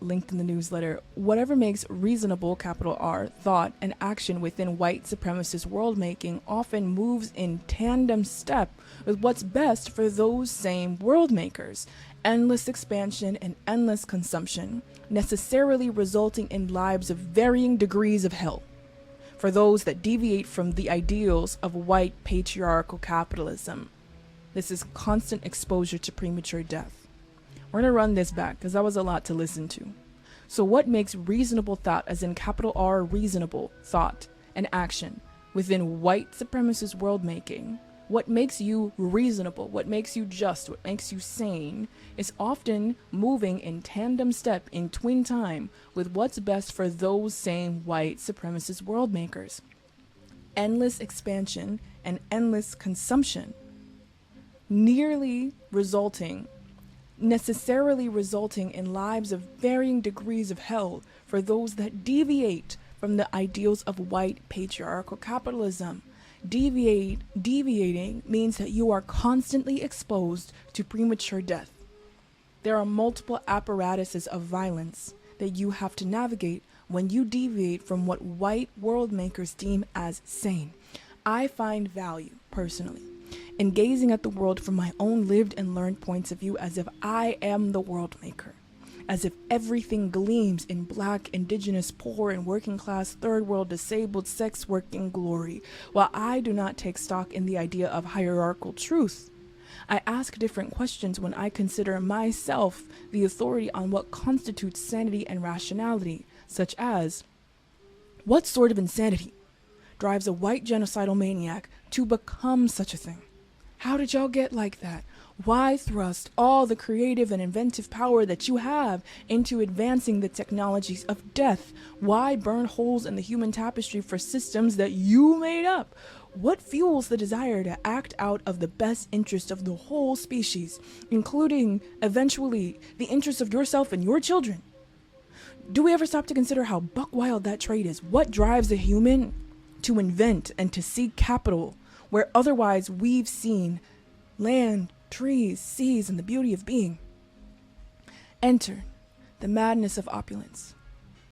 linked in the newsletter, whatever makes reasonable, capital R, thought and action within white supremacist world making often moves in tandem step with what's best for those same world makers. Endless expansion and endless consumption, necessarily resulting in lives of varying degrees of hell for those that deviate from the ideals of white patriarchal capitalism. This is constant exposure to premature death. We're going to run this back because that was a lot to listen to. So what makes reasonable thought, as in capital R, reasonable thought and action within white supremacist world making? What makes you reasonable, what makes you just, what makes you sane is often moving in tandem step, in twin time, with what's best for those same white supremacist world makers. Endless expansion and endless consumption, necessarily resulting in lives of varying degrees of hell for those that deviate from the ideals of white patriarchal capitalism. Deviating means that you are constantly exposed to premature death. There are multiple apparatuses of violence that you have to navigate when you deviate from what white world makers deem as sane. I find value, personally, in gazing at the world from my own lived and learned points of view as if I am the world maker, as if everything gleams in black, indigenous, poor, and working class, third world, disabled, sex working glory, while I do not take stock in the idea of hierarchical truth. I ask different questions when I consider myself the authority on what constitutes sanity and rationality, such as, what sort of insanity drives a white genocidal maniac to become such a thing? How did y'all get like that? Why thrust all the creative and inventive power that you have into advancing the technologies of death? Why burn holes in the human tapestry for systems that you made up? What fuels the desire to act out of the best interest of the whole species, including, eventually, the interest of yourself and your children? Do we ever stop to consider how buck wild that trait is? What drives a human to invent and to seek capital where otherwise we've seen land, trees, seas, and the beauty of being? Enter the madness of opulence,